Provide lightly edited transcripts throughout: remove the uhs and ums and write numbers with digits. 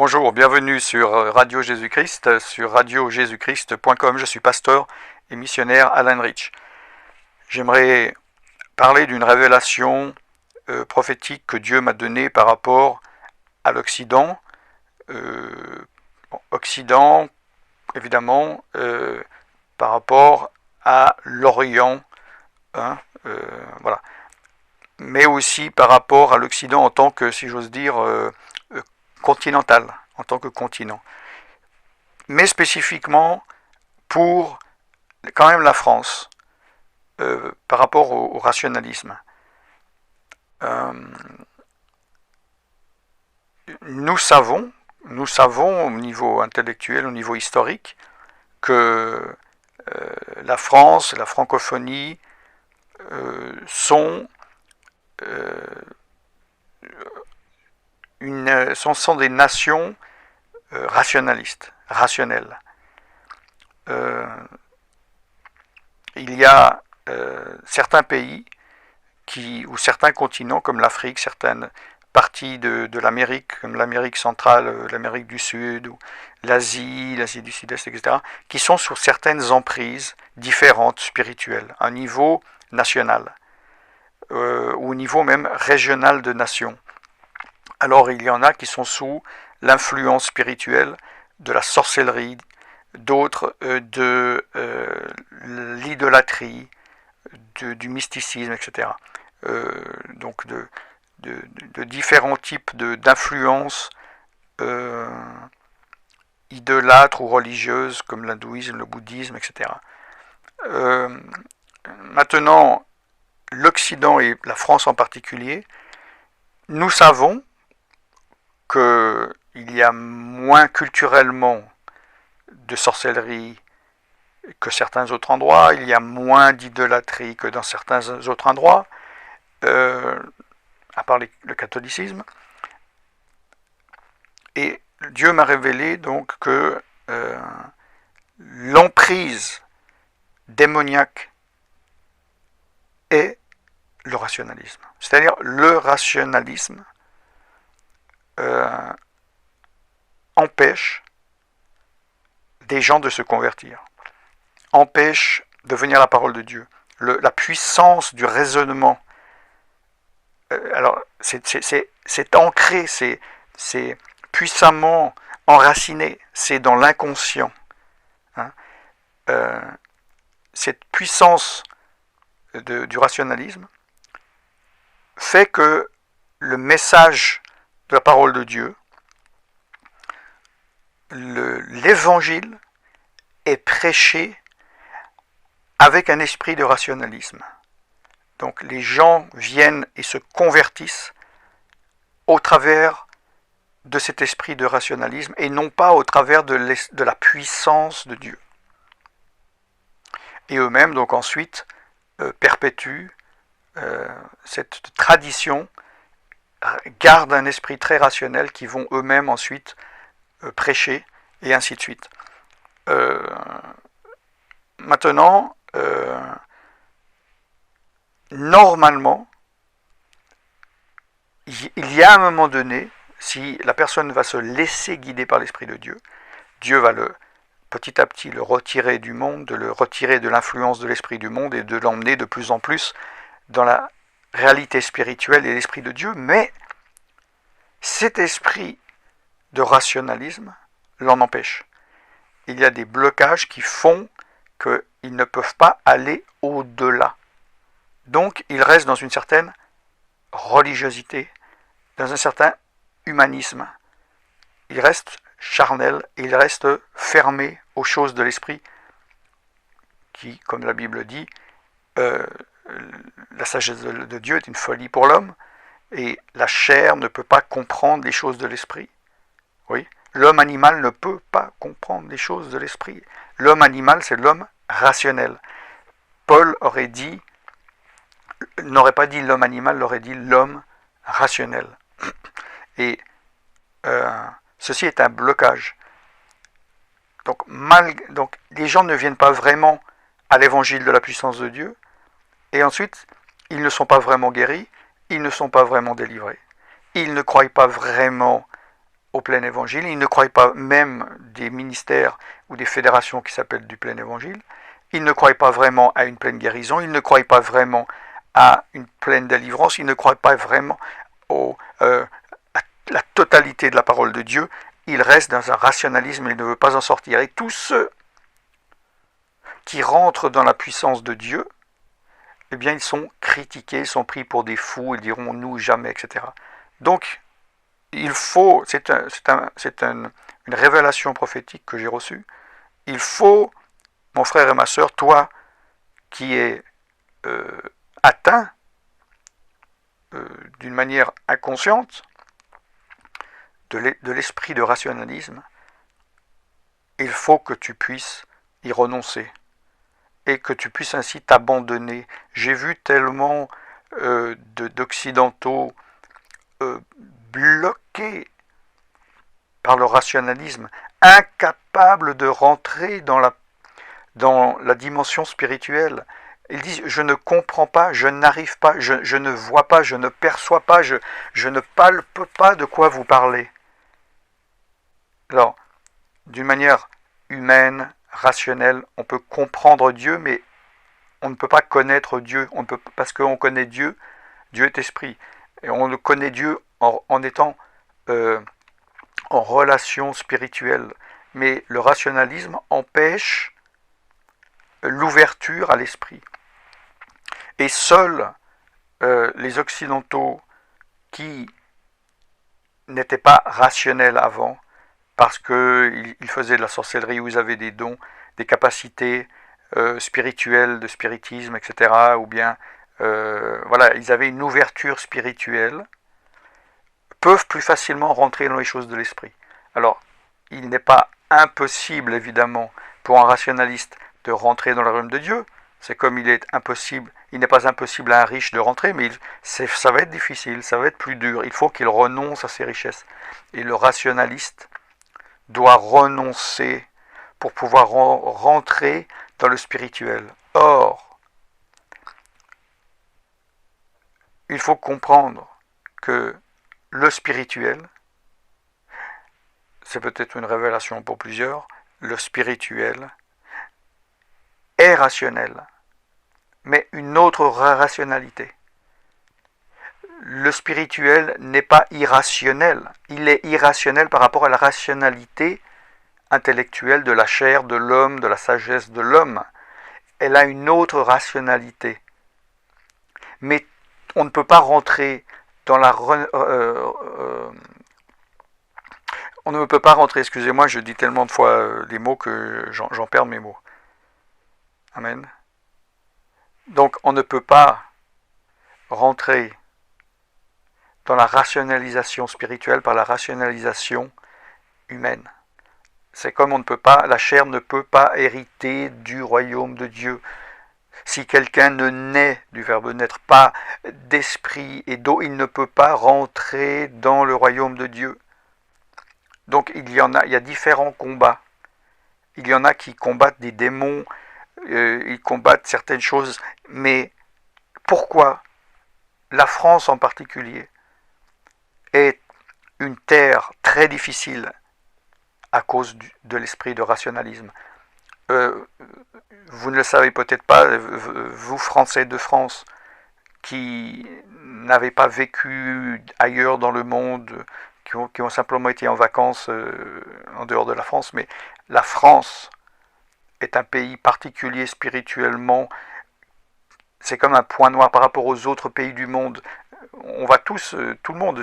Bonjour, bienvenue sur Radio Jésus-Christ, sur radiojésuschrist.com. Je suis pasteur et missionnaire Alan Rich. J'aimerais parler d'une révélation prophétique que Dieu m'a donnée par rapport à l'Occident. Occident, évidemment, par rapport à l'Orient, hein, voilà. Mais aussi par rapport à l'Occident en tant que, si j'ose dire, continental, en tant que continent. Mais spécifiquement pour quand même la France, par rapport au rationalisme. Nous savons au niveau intellectuel, au niveau historique, que la France, la francophonie sont des nations rationalistes, rationnelles. Il y a certains pays ou certains continents comme l'Afrique, certaines parties de l'Amérique, comme l'Amérique centrale, l'Amérique du Sud, ou l'Asie du Sud-Est, etc., qui sont sur certaines emprises différentes, spirituelles, à un niveau national, ou au niveau même régional de nations. Alors il y en a qui sont sous l'influence spirituelle de la sorcellerie, d'autres de l'idolâtrie, du mysticisme, etc. Donc de différents types d'influences idolâtres ou religieuses comme l'hindouisme, le bouddhisme, etc. Maintenant, l'Occident et la France en particulier, nous savons qu'il y a moins culturellement de sorcellerie que certains autres endroits, il y a moins d'idolâtrie que dans certains autres endroits, à part le catholicisme. Et Dieu m'a révélé donc que l'emprise démoniaque est le rationalisme. C'est-à-dire le rationalisme empêche des gens de se convertir, empêche de venir à la parole de Dieu. La puissance du raisonnement, alors c'est ancré, c'est puissamment enraciné, c'est dans l'inconscient. Hein. Cette puissance du rationalisme fait que le message de la parole de Dieu, l'évangile est prêché avec un esprit de rationalisme. Donc les gens viennent et se convertissent au travers de cet esprit de rationalisme et non pas au travers de la puissance de Dieu. Et eux-mêmes donc ensuite perpétuent cette tradition, gardent un esprit très rationnel qui vont eux-mêmes ensuite prêcher et ainsi de suite. Maintenant, normalement, il y a un moment donné, si la personne va se laisser guider par l'Esprit de Dieu, Dieu va petit à petit le retirer du monde, de le retirer de l'influence de l'Esprit du monde et de l'emmener de plus en plus dans la réalité spirituelle et l'Esprit de Dieu, mais cet esprit de rationalisme l'en empêche. Il y a des blocages qui font qu'ils ne peuvent pas aller au-delà. Donc, ils restent dans une certaine religiosité, dans un certain humanisme. Ils restent charnels et ils restent fermés aux choses de l'esprit qui, comme la Bible dit, la sagesse de Dieu est une folie pour l'homme et la chair ne peut pas comprendre les choses de l'esprit. Oui, l'homme animal ne peut pas comprendre les choses de l'esprit. L'homme animal, c'est l'homme rationnel. Paul n'aurait pas dit l'homme animal, il aurait dit l'homme rationnel. Et ceci est un blocage. Donc les gens ne viennent pas vraiment à l'évangile de la puissance de Dieu, et ensuite, ils ne sont pas vraiment guéris, ils ne sont pas vraiment délivrés. Ils ne croient pas vraiment au plein évangile, ils ne croient pas même des ministères ou des fédérations qui s'appellent du plein évangile, ils ne croient pas vraiment à une pleine guérison, ils ne croient pas vraiment à une pleine délivrance, ils ne croient pas vraiment à la totalité de la parole de Dieu, ils restent dans un rationalisme, ils ne veulent pas en sortir. Et tous ceux qui rentrent dans la puissance de Dieu, eh bien ils sont critiqués, ils sont pris pour des fous, ils diront nous jamais, etc. Donc, il faut, une révélation prophétique que j'ai reçue, il faut, mon frère et ma sœur, toi qui es atteint d'une manière inconsciente de l'esprit de rationalisme, il faut que tu puisses y renoncer et que tu puisses ainsi t'abandonner. J'ai vu tellement d'occidentaux bloqués par le rationalisme, incapables de rentrer dans la dimension spirituelle. Ils disent, je ne comprends pas, je n'arrive pas, je ne vois pas, je ne perçois pas, je ne palpe pas de quoi vous parlez. Alors, d'une manière humaine, rationnelle, on peut comprendre Dieu, mais on ne peut pas connaître Dieu. Parce qu'on connaît Dieu, Dieu est esprit. Et on connaît Dieu en étant en relation spirituelle. Mais le rationalisme empêche l'ouverture à l'esprit. Et seuls les Occidentaux qui n'étaient pas rationnels avant, parce qu'ils faisaient de la sorcellerie, où ils avaient des dons, des capacités spirituelles, de spiritisme, etc., ou bien voilà, ils avaient une ouverture spirituelle, peuvent plus facilement rentrer dans les choses de l'esprit. Alors, il n'est pas impossible, évidemment, pour un rationaliste de rentrer dans le royaume de Dieu. C'est comme il n'est pas impossible à un riche de rentrer, mais ça va être difficile, ça va être plus dur. Il faut qu'il renonce à ses richesses. Et le rationaliste doit renoncer pour pouvoir rentrer dans le spirituel. Or, il faut comprendre que le spirituel, c'est peut-être une révélation pour plusieurs, le spirituel est rationnel, mais une autre rationalité. Le spirituel n'est pas irrationnel, il est irrationnel par rapport à la rationalité intellectuelle de la chair, de l'homme, de la sagesse de l'homme. Elle a une autre rationalité. Mais on ne peut pas rentrer dans la... on ne peut pas rentrer, excusez-moi, je dis tellement de fois les mots que j'en perds mes mots. Amen. Donc on ne peut pas rentrer dans la rationalisation spirituelle par la rationalisation humaine. C'est comme on ne peut pas, la chair ne peut pas hériter du royaume de Dieu. Si quelqu'un ne naît du verbe naître, pas d'esprit et d'eau, il ne peut pas rentrer dans le royaume de Dieu. Donc il y a différents combats. Il y en a qui combattent des démons, ils combattent certaines choses, mais pourquoi la France en particulier est une terre très difficile à cause de l'esprit de rationalisme. Vous ne le savez peut-être pas, vous Français de France, qui n'avez pas vécu ailleurs dans le monde, qui ont simplement été en vacances en dehors de la France, mais la France est un pays particulier spirituellement. C'est comme un point noir par rapport aux autres pays du monde. On va tous, tout le monde,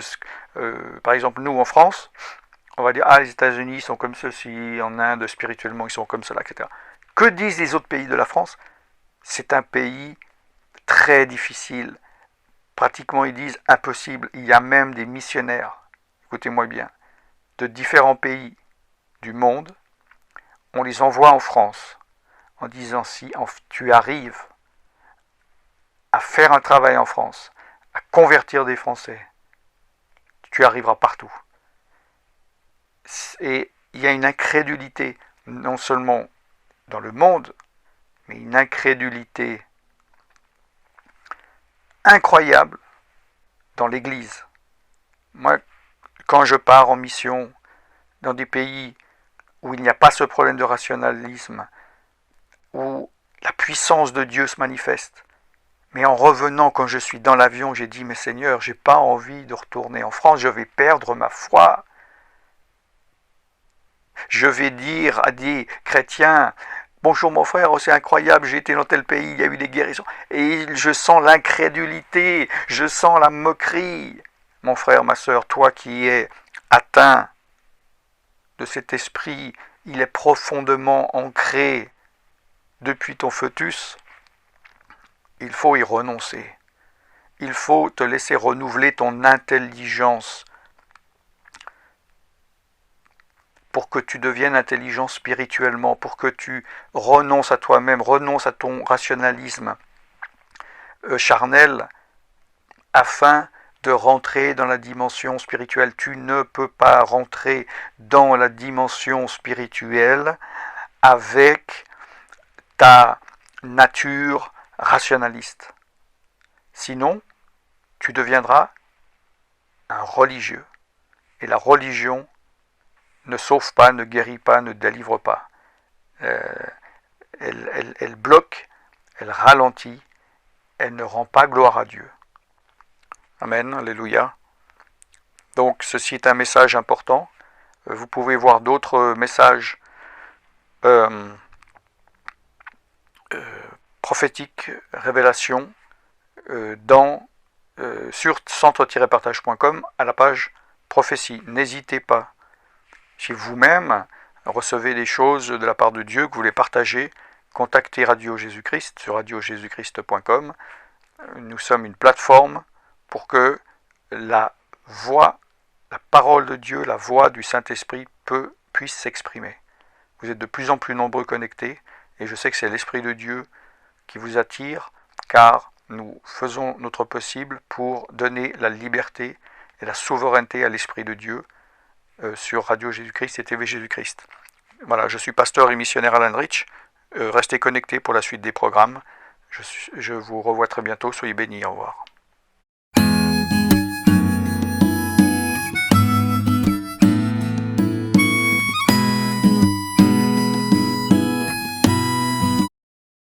par exemple nous en France, on va dire, ah, les États-Unis sont comme ceci, en Inde, spirituellement, ils sont comme cela, etc. Que disent les autres pays de la France? C'est un pays très difficile. Pratiquement, ils disent impossible. Il y a même des missionnaires, écoutez-moi bien, de différents pays du monde. On les envoie en France en disant, si tu arrives à faire un travail en France, à convertir des Français, tu arriveras partout. Et il y a une incrédulité, non seulement dans le monde, mais une incrédulité incroyable dans l'Église. Moi, quand je pars en mission, dans des pays où il n'y a pas ce problème de rationalisme, où la puissance de Dieu se manifeste. Mais en revenant, quand je suis dans l'avion, j'ai dit, mais Seigneur, j'ai pas envie de retourner en France, je vais perdre ma foi. Je vais dire à des chrétiens, bonjour mon frère, oh, c'est incroyable, j'ai été dans tel pays, il y a eu des guérisons. Et je sens l'incrédulité, je sens la moquerie. Mon frère, ma sœur, toi qui es atteint de cet esprit, il est profondément ancré depuis ton fœtus, il faut y renoncer. Il faut te laisser renouveler ton intelligence pour que tu deviennes intelligent spirituellement, pour que tu renonces à toi-même, renonces à ton rationalisme charnel, afin de rentrer dans la dimension spirituelle. Tu ne peux pas rentrer dans la dimension spirituelle avec ta nature rationaliste. Sinon, tu deviendras un religieux. Et la religion ne sauve pas, ne guérit pas, ne délivre pas. Elle bloque, elle ralentit, elle ne rend pas gloire à Dieu. Amen, alléluia. Donc ceci est un message important. Vous pouvez voir d'autres messages prophétiques, révélations, sur centre-partage.com à la page prophétie. N'hésitez pas. Si vous-même recevez des choses de la part de Dieu que vous voulez partager, contactez Radio Jésus-Christ sur radiojésuschrist.com. Nous sommes une plateforme pour que la voix, la parole de Dieu, la voix du Saint-Esprit puisse s'exprimer. Vous êtes de plus en plus nombreux connectés et je sais que c'est l'Esprit de Dieu qui vous attire car nous faisons notre possible pour donner la liberté et la souveraineté à l'Esprit de Dieu sur Radio Jésus-Christ et TV Jésus-Christ. Voilà, je suis pasteur et missionnaire Alan Rich. Restez connectés pour la suite des programmes. Je vous revois très bientôt. Soyez bénis. Au revoir.